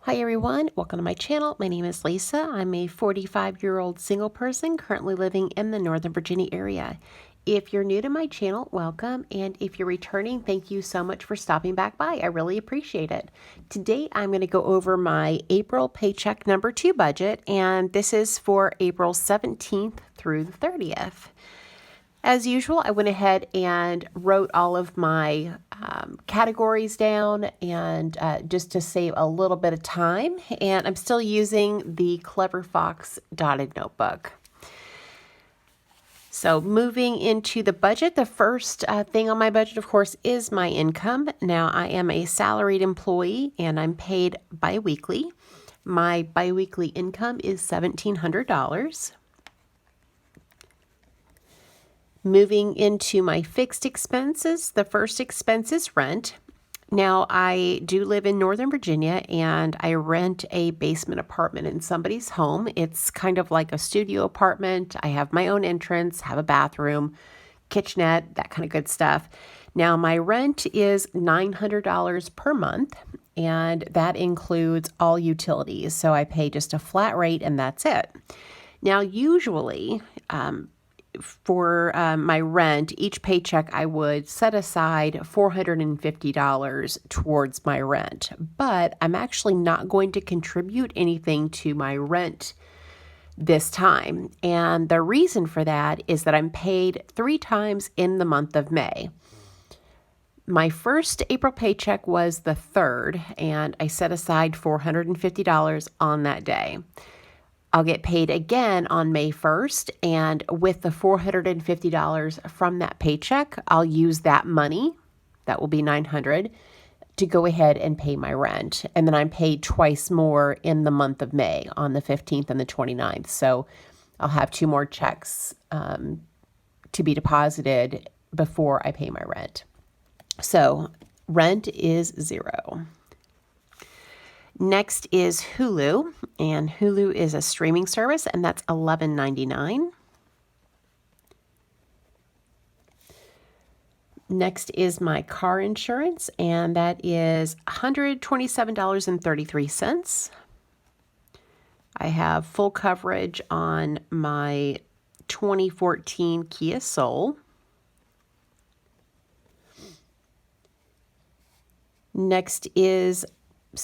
Hi everyone, welcome to my channel. My name is Lisa. I'm a 45-year-old single person currently living in the Northern Virginia area. If you're new to my channel, welcome, and if you're returning, thank you so much for stopping back by. I really appreciate it. Today I'm going to go over my April paycheck number 2 budget, and this is for April 17th through the 30th. As usual, I went ahead and wrote all of my categories down and just to save a little bit of time. And I'm still using the Clever Fox dotted notebook. So moving into the budget, the first thing on my budget, of course, is my income. Now, I am a salaried employee and I'm paid biweekly. My biweekly income is $1,700. Moving into my fixed expenses, the first expense is rent. Now, I do live in Northern Virginia and I rent a basement apartment in somebody's home. It's kind of like a studio apartment. I have my own entrance, have a bathroom, kitchenette, that kind of good stuff. Now, my rent is $900 per month, and that includes all utilities. So I pay just a flat rate and that's it. Now, usually, for my rent, each paycheck I would set aside $450 towards my rent, but I'm actually not going to contribute anything to my rent this time. And the reason for that is that I'm paid 3 times in the month of May. My first April paycheck was the 3rd, and I set aside $450 on that day. I'll get paid again on May 1st, and with the $450 from that paycheck, I'll use that money, that will be $900, to go ahead and pay my rent. And then I'm paid twice more in the month of May, on the 15th and the 29th. So I'll have 2 more checks to be deposited before I pay my rent. So rent is 0. Next is Hulu, and Hulu is a streaming service, and that's $11.99. Next is my car insurance, and that is $127.33. I have full coverage on my 2014 Kia Soul. Next is,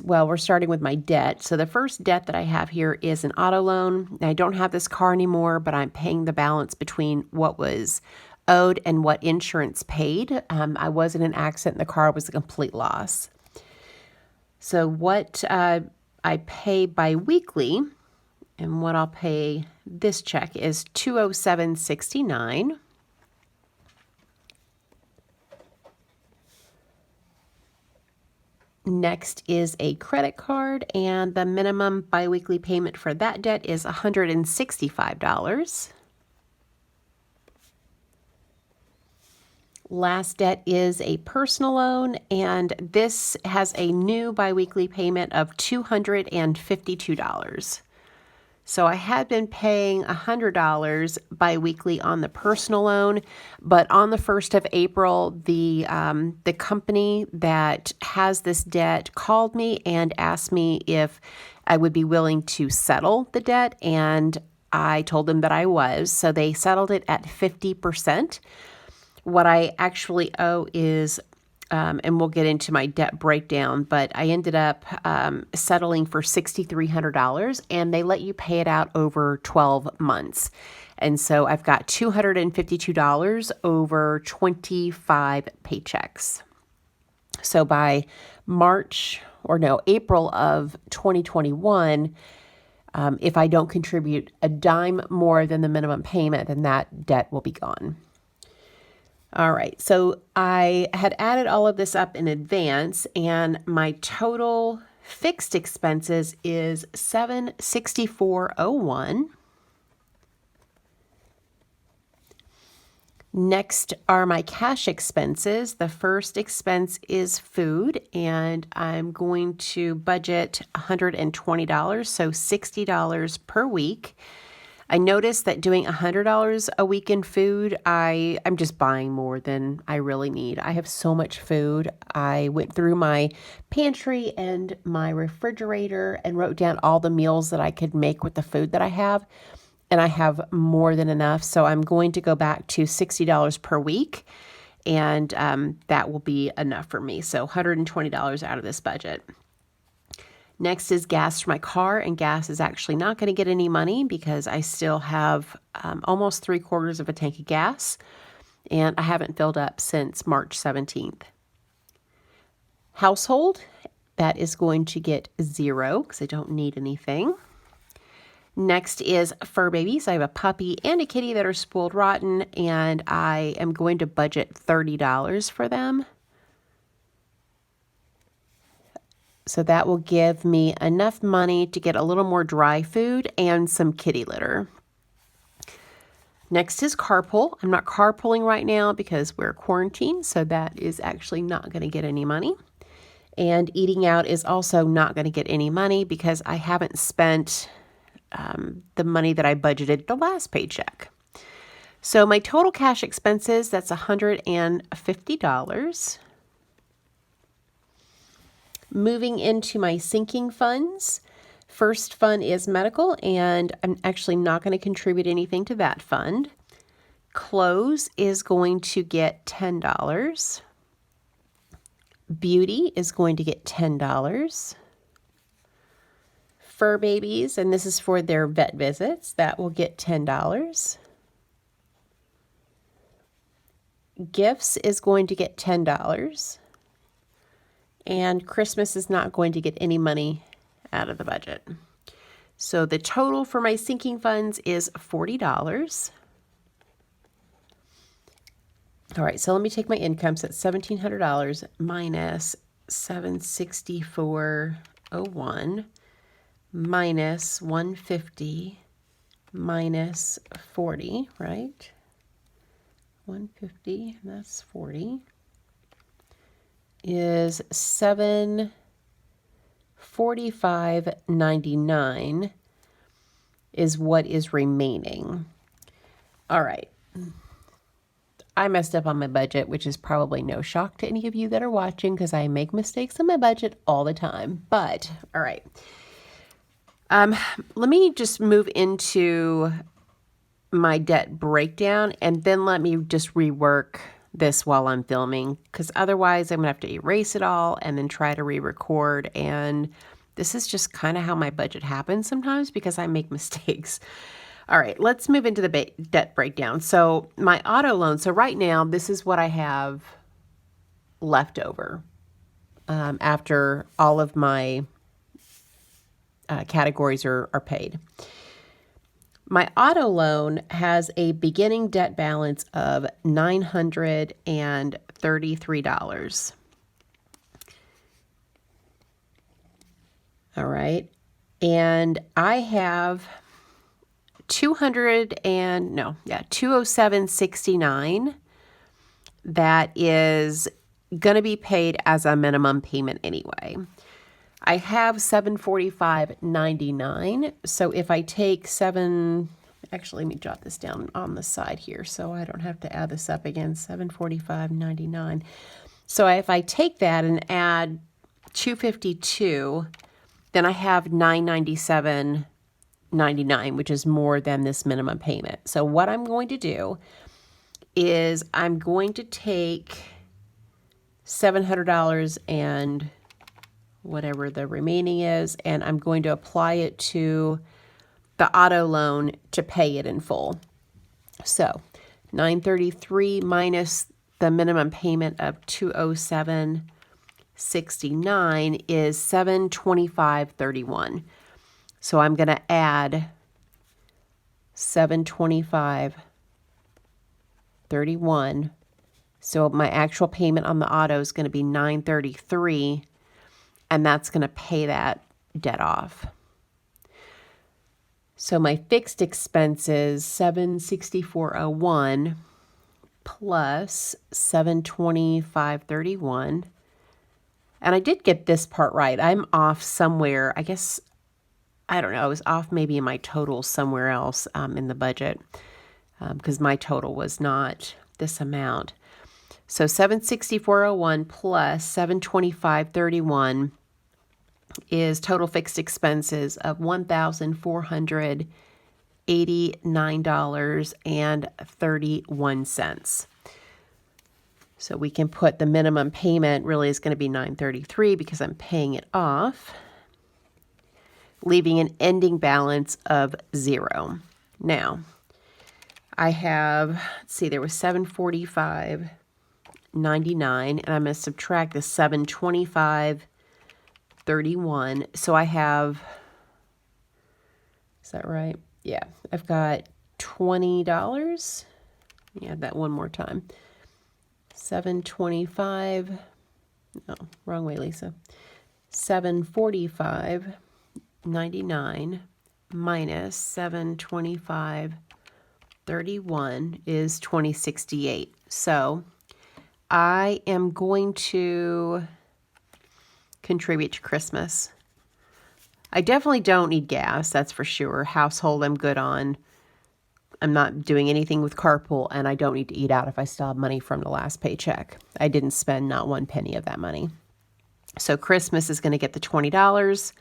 well, we're starting with my debt. So the first debt that I have here is an auto loan. I don't have this car anymore, but I'm paying the balance between what was owed and what insurance paid. I was in an accident and the car was a complete loss. So what I pay biweekly and what I'll pay this check is $207.69. Next is a credit card, and the minimum biweekly payment for that debt is $165. Last debt is a personal loan, and this has a new biweekly payment of $252. So I had been paying $100 biweekly on the personal loan, but on the 1st of April, the company that has this debt called me and asked me if I would be willing to settle the debt, and I told them that I was. So they settled it at 50%. What I actually owe is, and we'll get into my debt breakdown, but I ended up settling for $6,300, and they let you pay it out over 12 months. And so I've got $252 over 25 paychecks. So by April of 2021, if I don't contribute a dime more than the minimum payment, then that debt will be gone. All right, so I had added all of this up in advance, and my total fixed expenses is $764.01. Next are my cash expenses. The first expense is food, and I'm going to budget $120, so $60 per week. I noticed that doing $100 a week in food, I'm just buying more than I really need. I have so much food. I went through my pantry and my refrigerator and wrote down all the meals that I could make with the food that I have. And I have more than enough. So I'm going to go back to $60 per week. And that will be enough for me. So $120 out of this budget. Next is gas for my car, and gas is actually not going to get any money because I still have almost 3/4 of a tank of gas, and I haven't filled up since March 17th. Household, that is going to get 0 because I don't need anything. Next is fur babies. I have a puppy and a kitty that are spoiled rotten, and I am going to budget $30 for them. So that will give me enough money to get a little more dry food and some kitty litter. Next is carpool. I'm not carpooling right now because we're quarantined, so that is actually not going to get any money. And eating out is also not going to get any money because I haven't spent the money that I budgeted the last paycheck. So my total cash expenses, that's $150. Moving into my sinking funds, first fund is medical, and I'm actually not going to contribute anything to that fund. Clothes is going to get $10. Beauty is going to get $10. Fur babies, and this is for their vet visits, that will get $10. Gifts is going to get $10. And Christmas is not going to get any money out of the budget. So the total for my sinking funds is $40. All right, so let me take my income. So it's $1,700 minus $764.01 minus $150 minus 40, right? 150, and that's 40. Is $745.99 is what is remaining. All right. I messed up on my budget, which is probably no shock to any of you that are watching because I make mistakes in my budget all the time. But, all right. Let me just move into my debt breakdown, and then let me just rework this while I'm filming, because otherwise I'm gonna have to erase it all and then try to re-record, and this is just kind of how my budget happens sometimes because I make mistakes. All right, let's move into the debt breakdown. So my auto loan, so right now this is what I have left over after all of my categories are paid. My auto loan has a beginning debt balance of $933. All right. And I have $207.69 that is going to be paid as a minimum payment anyway. I have $745.99. So if I take actually, let me jot this down on the side here so I don't have to add this up again, $745.99. So if I take that and add $252, then I have $997.99, which is more than this minimum payment. So what I'm going to do is I'm going to take $700 and whatever the remaining is, and I'm going to apply it to the auto loan to pay it in full. So $933 minus the minimum payment of $207.69 is $725.31. So I'm going to add $725.31. So my actual payment on the auto is going to be $933, and that's going to pay that debt off. So my fixed expenses, $764.01 plus $725.31. And I did get this part right. I'm off somewhere. I guess I don't know, I was off maybe in my total somewhere else in the budget because my total was not this amount. So 764.01 plus 725.31 is total fixed expenses of $1,489.31. So we can put the minimum payment really is going to be $933 because I'm paying it off, leaving an ending balance of 0. Now, I have, let's see, there was $745.99, and I'm going to subtract the $725.31. So I have, is that right? Yeah, I've got $20. Yeah, that one more time. 725. No, wrong way, Lisa. 745.99 minus 725.31 is 2068. So I am going to contribute to Christmas. I definitely don't need gas, that's for sure. Household, I'm good on. I'm not doing anything with carpool, and I don't need to eat out if I still have money from the last paycheck. I didn't spend not one penny of that money. So Christmas is going to get the $20,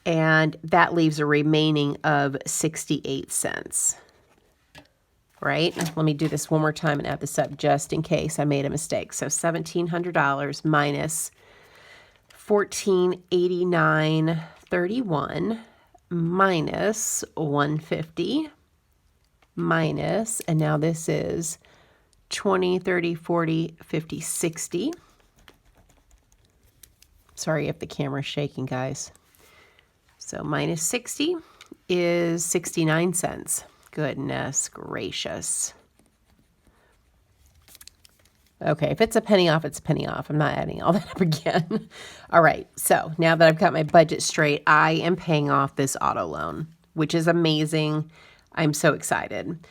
and that leaves a remaining of 68 cents. Right? Let me do this one more time and add this up just in case I made a mistake. So $1,700 minus $1,489.31 minus $150 minus, and now this is 20, 30, 40, 50, 60. Sorry if the camera's shaking, guys. So minus 60 is 69 cents. Goodness gracious. Okay, if it's a penny off, it's a penny off. I'm not adding all that up again. All right, so now that I've got my budget straight, I am paying off this auto loan, which is amazing. I'm so excited.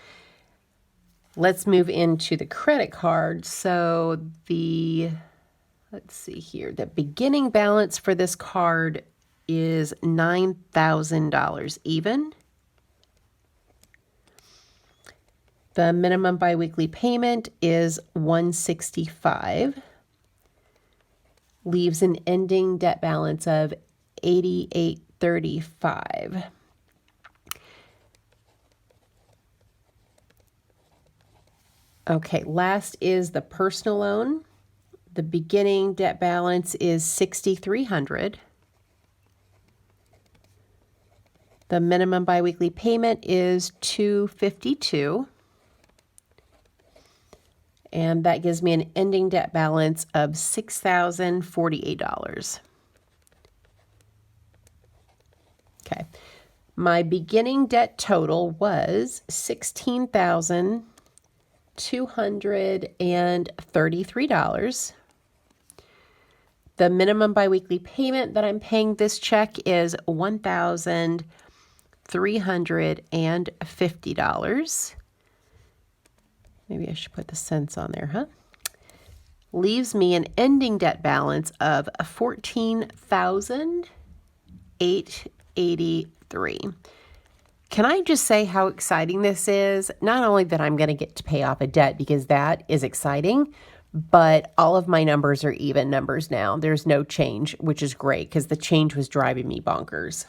Let's move into the credit card. So let's see here. The beginning balance for this card is $9,000 even. The minimum biweekly payment is $165. Leaves an ending debt balance of $88.35. Okay, last is the personal loan. The beginning debt balance is $6,300. The minimum biweekly payment is $252. And that gives me an ending debt balance of $6,048. Okay. My beginning debt total was $16,233. The minimum biweekly payment that I'm paying this check is $1,350. Maybe I should put the cents on there, huh? Leaves me an ending debt balance of $14,883. Can I just say how exciting this is? Not only that I'm going to get to pay off a debt, because that is exciting, but all of my numbers are even numbers now. There's no change, which is great because the change was driving me bonkers.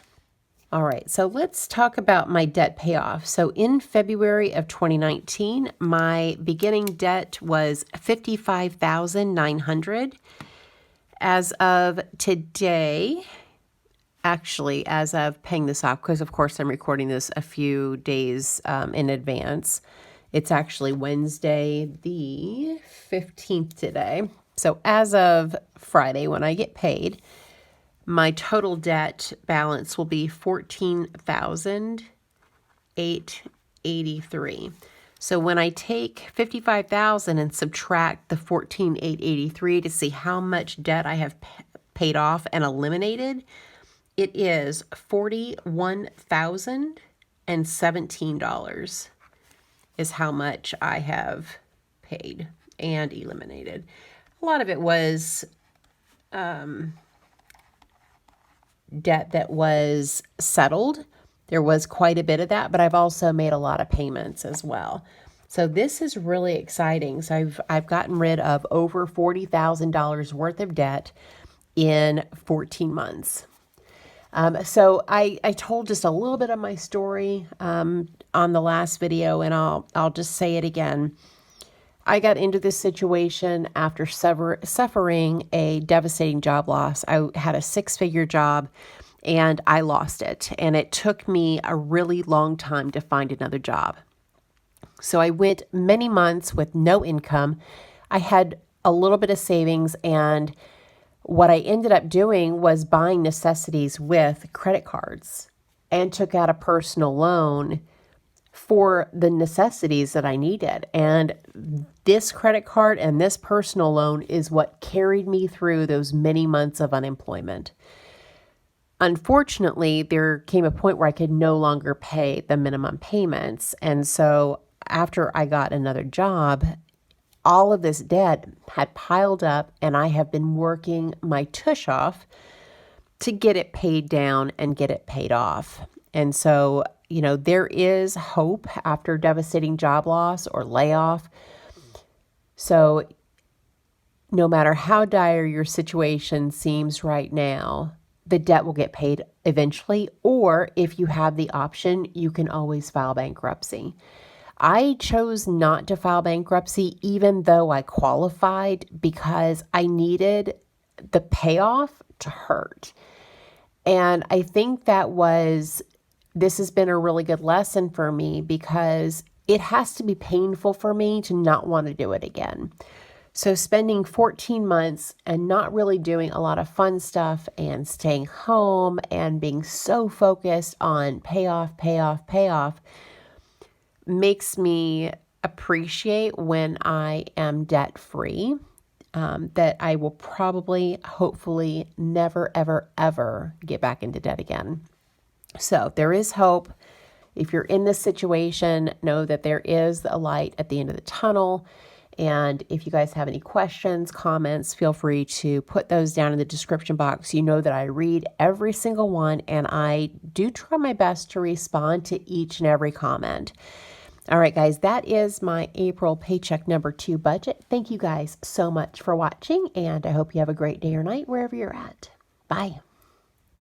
All right, so let's talk about my debt payoff. So in February of 2019, my beginning debt was $55,900. As of today, actually, as of paying this off, because of course I'm recording this a few days in advance. It's actually Wednesday the 15th today. So as of Friday, when I get paid, my total debt balance will be $14,883. So when I take $55,000 and subtract the $14,883 to see how much debt I have paid off and eliminated, it is $41,017 is how much I have paid and eliminated. A lot of it was debt that was settled. There was quite a bit of that, but I've also made a lot of payments as well. So this is really exciting. So I've gotten rid of over $40,000 worth of debt in 14 months. So I told just a little bit of my story on the last video, and I'll just say it again. I got into this situation after suffering a devastating job loss. I had a 6-figure job and I lost it. And it took me a really long time to find another job. So I went many months with no income. I had a little bit of savings, and what I ended up doing was buying necessities with credit cards and took out a personal loan for the necessities that I needed. And this credit card and this personal loan is what carried me through those many months of unemployment. Unfortunately, there came a point where I could no longer pay the minimum payments. And so after I got another job, all of this debt had piled up, and I have been working my tush off to get it paid down and get it paid off. And so, there is hope after devastating job loss or layoff. So no matter how dire your situation seems right now, the debt will get paid eventually, or if you have the option, you can always file bankruptcy. I chose not to file bankruptcy even though I qualified, because I needed the payoff to hurt. And I think this has been a really good lesson for me, because it has to be painful for me to not want to do it again. So spending 14 months and not really doing a lot of fun stuff and staying home and being so focused on payoff makes me appreciate when I am debt free, that I will probably, hopefully, never, ever, ever get back into debt again. So there is hope. If you're in this situation, know that there is a light at the end of the tunnel. And if you guys have any questions, comments, feel free to put those down in the description box. You know that I read every single one, and I do try my best to respond to each and every comment. All right, guys, that is my April paycheck number 2 budget. Thank you guys so much for watching, and I hope you have a great day or night wherever you're at. Bye.